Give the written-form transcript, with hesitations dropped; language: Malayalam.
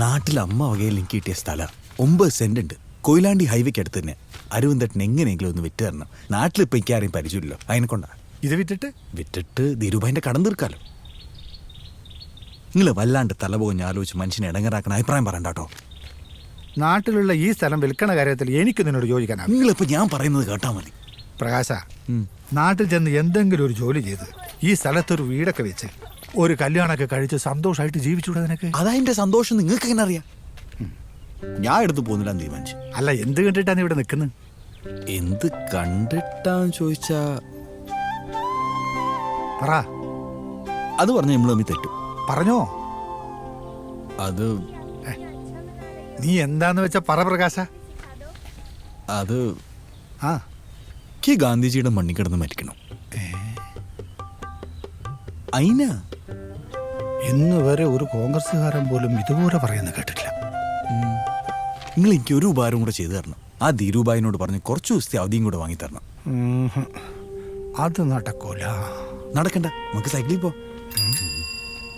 നാട്ടിൽ അമ്മ വകയിൽ എനിക്ക് കിട്ടിയ സ്ഥലം 9 സെന്റ് ഉണ്ട്. കൊയിലാണ്ടി ഹൈവേക്ക് അടുത്ത് തന്നെ. അരുവന്തട്ടിന് എങ്ങനെയെങ്കിലും ഒന്ന് വിറ്റ് തരണം. നാട്ടിലിപ്പോൾ എനിക്ക് ആരെയും പരിചയമില്ലല്ലോ, അതിനെ കൊണ്ടാ. ഇത് വിറ്റിട്ട് ധീരുഭായിന്റെ കടം തീർക്കാലോ. നിങ്ങൾ വല്ലാണ്ട് തലപോഞ്ഞ് ആലോചിച്ച് മനുഷ്യനെ ഇടങ്ങറാക്കണ അഭിപ്രായം പറയണ്ട കേട്ടോ. നാട്ടിലുള്ള ഈ സ്ഥലം വിൽക്കണ കാര്യത്തിൽ എനിക്ക് നിന്നോട് ചോദിക്കാനാണ്. നിങ്ങളിപ്പോൾ ഞാൻ പറയുന്നത് കേട്ടാൽ മതി. പ്രകാശ, നാട്ടിൽ ചെന്ന് എന്തെങ്കിലും ഒരു ജോലി ചെയ്ത് ഈ സ്ഥലത്തൊരു വീടൊക്കെ വെച്ച് ഒരു കല്യാണമൊക്കെ കഴിച്ച് സന്തോഷമായിട്ട് ജീവിച്ചൂടെ നിനക്ക്? അതതിന്റെ സന്തോഷം നിങ്ങൾക്ക് എങ്ങനെ അറിയാം? ഞാൻ എടുത്ത് പോകുന്നില്ല തീരുമാനിച്ചു. അല്ല, എന്ത് കണ്ടിട്ടാണ് ഇവിടെ നിൽക്കുന്നത്? എന്ത് കണ്ടിട്ടാന്ന് ചോദിച്ചാ പറ. അത് പറഞ്ഞ നമ്മൾ തമ്മിൽ തെറ്റും. പറഞ്ഞോ. അത് നീ എന്താന്ന് വെച്ചാ പറ പ്രകാശ. അത് ഗാന്ധിജിയുടെ മണ്ണി കിടന്ന് മരിക്കണം. അയിനാ ഇന്ന് വരെ ഒരു കോൺഗ്രസ്സുകാരൻ പോലും ഇതുപോലെ പറയുന്ന കേട്ടിട്ടില്ല. നിങ്ങൾ എനിക്ക് ഒരു ഉപകാരം കൂടെ ചെയ്തു തരണം. ആ ധീരുഭായിനോട് പറഞ്ഞ് കുറച്ച് ദിവസത്തെ അവധിയും കൂടെ വാങ്ങി തരണം. അത് നടക്കൂല. നടക്കണ്ട, നമുക്ക് സൈക്കിളിൽ പോ.